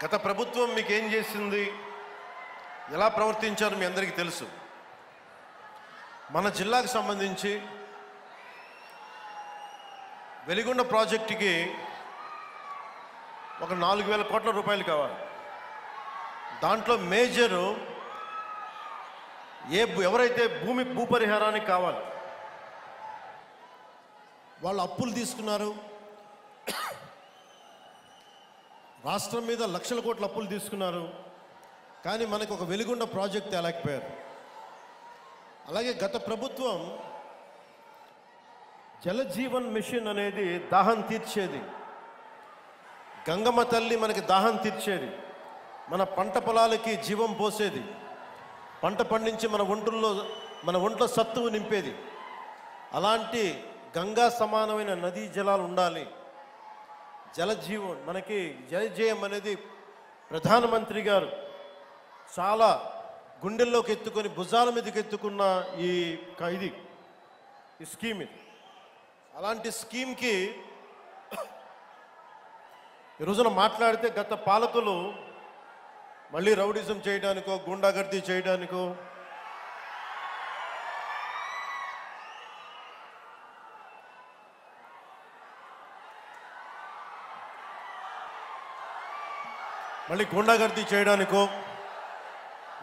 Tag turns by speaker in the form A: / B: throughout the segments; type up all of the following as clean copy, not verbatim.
A: గత ప్రభుత్వం మీకు ఏం చేసింది, ఎలా ప్రవర్తించారు మీ అందరికీ తెలుసు. మన జిల్లాకు సంబంధించి వెలిగొండ ప్రాజెక్టుకి ఒక 4,000 కోట్ల రూపాయలు కావాలి. దాంట్లో మేజరు ఎవరైతే భూపరిహారానికి కావాలి వాళ్ళు అప్పులు తీసుకున్నారు. రాష్ట్రం మీద లక్షల కోట్ల అప్పులు తీసుకున్నారు. కానీ మనకు ఒక వెలిగొండ ప్రాజెక్ట్ తేలేకపోయారు. అలాగే గత ప్రభుత్వం జలజీవన్ మిషన్ అనేది దాహం తీర్చేది. గంగమ్మ తల్లి మనకి దాహం తీర్చేది, మన పంట పొలాలకి జీవం పోసేది, పంట పండించి మన ఒంట్లో సత్తువు నింపేది. అలాంటి గంగా సమానమైన నదీ జలాలు ఉండాలి. జలజీవన్ మనకి జలజయం అనేది ప్రధానమంత్రి గారు చాలా గుండెల్లోకి ఎత్తుకొని భుజాల మీదకి ఎత్తుకున్న ఈ స్కీమ్ ఇది. అలాంటి స్కీమ్కి ఈ రోజున మాట్లాడితే గత పాలకులు మళ్ళీ రౌడిజం చేయడానికో గుండాగర్దీ చేయడానికో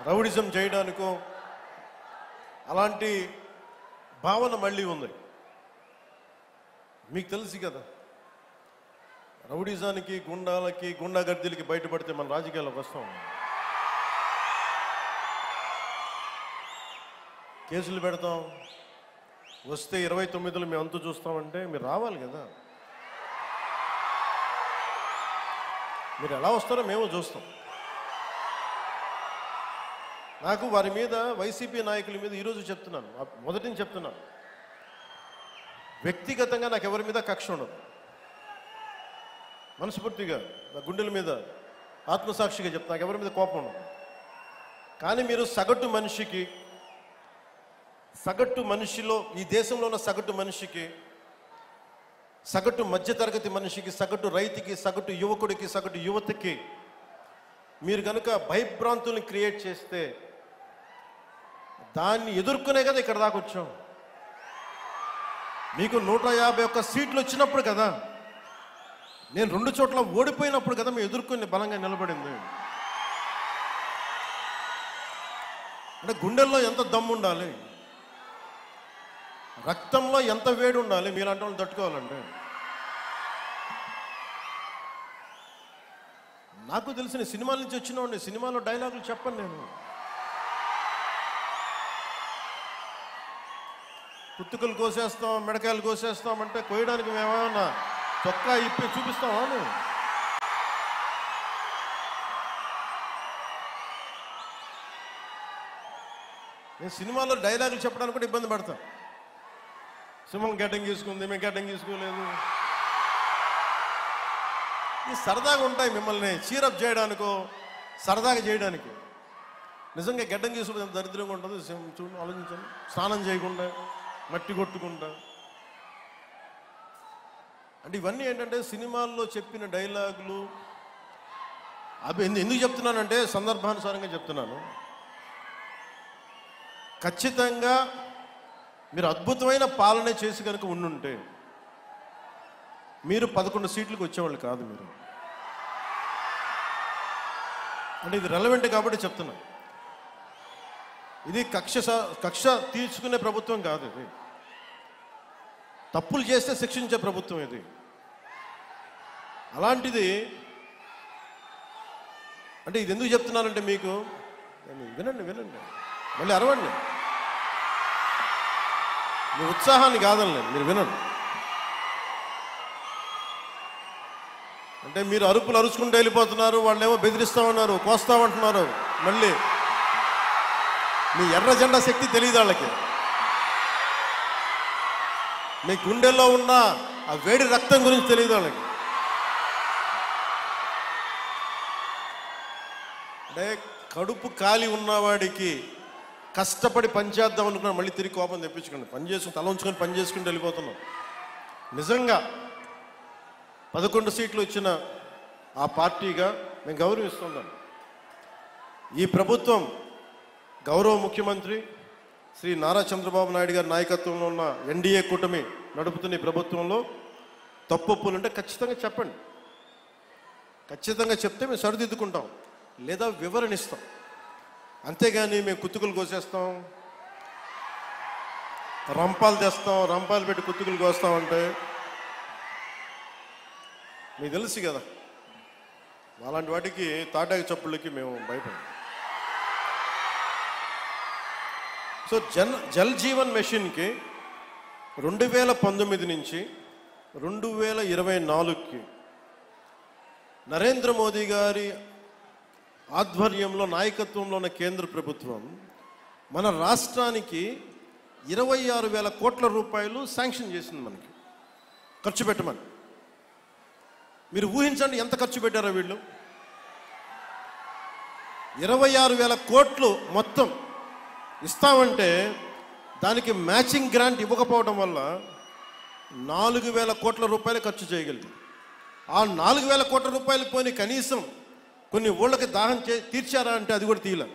A: రౌడిజం చేయడానికో అలాంటి భావన మళ్ళీ ఉంది. మీకు తెలుసు కదా, రౌడిజానికి గుండాగర్దీలకి బయటపడితే మన రాజకీయాల్లోకి వస్తాం. కేసులు పెడతాం, వస్తే 29లో మేము అంతు చూస్తామంటే మీరు రావాలి కదా. మీరు ఎలా వస్తారో మేము చూస్తాం. నాకు వారి మీద, వైసీపీ నాయకుల మీద ఈరోజు చెప్తున్నాను, మొదటి నుంచి చెప్తున్నాను, వ్యక్తిగతంగా నాకు ఎవరి మీద కక్ష ఉండదు. మనస్ఫూర్తిగా నా గుండెల మీద ఆత్మసాక్షిగా చెప్తా, నాకు ఎవరి మీద కోపం ఉండదు. కానీ మీరు సగటు మనిషిలో, ఈ దేశంలో ఉన్న సగటు మనిషికి, సగటు మధ్యతరగతి మనిషికి, సగటు రైతుకి, సగటు యువకుడికి, సగటు యువతకి మీరు కనుక భయభ్రాంతుల్ని క్రియేట్ చేస్తే దాన్ని ఎదుర్కొనే కదా ఇక్కడ దాకా వచ్చాం. మీకు 151 సీట్లు వచ్చినప్పుడు కదా, నేను 2 చోట్ల ఓడిపోయినప్పుడు కదా మేము ఎదుర్కొని బలంగా నిలబడింది. అంటే గుండెల్లో ఎంత దమ్ము ఉండాలి, రక్తంలో ఎంత వేడి ఉండాలి మీలాంటి వాళ్ళు తట్టుకోవాలంటే. నాకు తెలిసిన సినిమాల నుంచి వచ్చినవాడిని, సినిమాలో డైలాగులు చెప్పను నేను. పుత్తుకలు కోసేస్తాం, మిడకాయలు కోసేస్తాం అంటే కోయడానికి మేమేమన్నా చొక్కా ఇప్పి చూపిస్తామా? నేను సినిమాలో డైలాగులు చెప్పడానికి కూడా ఇబ్బంది పడతాను. సింహం గడ్డంగి తీసుకుంది, మేము గడ్డంగి తీసుకోలేదు. ఈ సరదాగా ఉంటాయి, మిమ్మల్ని చీరప్ చేయడానికో సరదాగా చేయడానికి. నిజంగా గడ్డం తీసుకుంటే ఎంత దరిద్రంగా ఉంటుంది చూడండి, ఆలోచించండి. స్నానం చేయకుండా, మట్టి కొట్టుకుంటా. అంటే ఇవన్నీ ఏంటంటే సినిమాల్లో చెప్పిన డైలాగులు. అవి ఎందుకు చెప్తున్నానంటే సందర్భానుసారంగా చెప్తున్నాను. ఖచ్చితంగా మీరు అద్భుతమైన పాలన చేసి కనుక ఉండుంటే మీరు 11 సీట్లకు వచ్చేవాళ్ళు కాదు. మీరు అంటే ఇది రెలవెంట్ కాబట్టి చెప్తున్నా. ఇది కక్ష తీర్చుకునే ప్రభుత్వం కాదు. ఇది తప్పులు చేస్తే శిక్షించే ప్రభుత్వం ఇది. అలాంటిది అంటే ఇది ఎందుకు చెప్తున్నానంటే మీకు వినండి మళ్ళీ అరవండి. మీ ఉత్సాహాన్ని కాదనలే, మీరు వినండి. అంటే మీరు అరుపులు అరుచుకుంటూ వెళ్ళిపోతున్నారు, వాళ్ళేమో బెదిరిస్తామన్నారు, కోస్తామంటున్నారు. మళ్ళీ మీ ఎర్ర జెండా శక్తి తెలియదు వాళ్ళకి. మీ గుండెల్లో ఉన్న ఆ వేడి రక్తం గురించి తెలియదు వాళ్ళకి. అంటే కడుపు కాలి ఉన్నవాడికి కష్టపడి పనిచేద్దాం అనుకున్నాను, మళ్ళీ తిరిగి కోపం తెప్పించుకోండి. పని చేసుకుని తల ఉంచుకొని పని చేసుకుంటూ వెళ్ళిపోతున్నాం. నిజంగా 11 సీట్లు వచ్చిన ఆ పార్టీగా మేము గౌరవిస్తున్నాం. ఈ ప్రభుత్వం గౌరవ ముఖ్యమంత్రి శ్రీ నారా చంద్రబాబు నాయుడు గారి నాయకత్వంలో ఉన్న ఎన్డీఏ కూటమి నడుపుతున్న ఈ ప్రభుత్వంలో తప్పులుంటే ఖచ్చితంగా చెప్పండి. ఖచ్చితంగా చెప్తే మేము సరిదిద్దుకుంటాం, లేదా వివరణ ఇస్తాం. అంతేగాని మేము కుత్తుకులు కోసేస్తాం, రంపాలు తెస్తాం, రంపాలు పెట్టి కుత్తుకులు కోస్తామంటే మీకు తెలుసు కదా, అలాంటి వాటికి తాటాకి చప్పుళ్ళకి మేము భయపడం. సో జల్ జీవన్ మిషన్కి 2019 నుంచి 2024కి నరేంద్ర మోదీ గారి ఆధ్వర్యంలో నాయకత్వంలో ఉన్న కేంద్ర ప్రభుత్వం మన రాష్ట్రానికి 26,000 కోట్ల రూపాయలు శాంక్షన్ చేసింది, మనకి ఖర్చు పెట్టమని. మీరు ఊహించండి ఎంత ఖర్చు పెట్టారో వీళ్ళు. 26,000 కోట్లు మొత్తం ఇస్తామంటే దానికి మ్యాచింగ్ గ్రాంట్ ఇవ్వకపోవడం వల్ల 4,000 కోట్ల రూపాయలు ఖర్చు చేయగలిగాం. ఆ 4,000 కోట్ల రూపాయలు పోని కనీసం కొన్ని ఊళ్ళకి దాహం తీర్చారా అంటే అది కూడా తీయలే.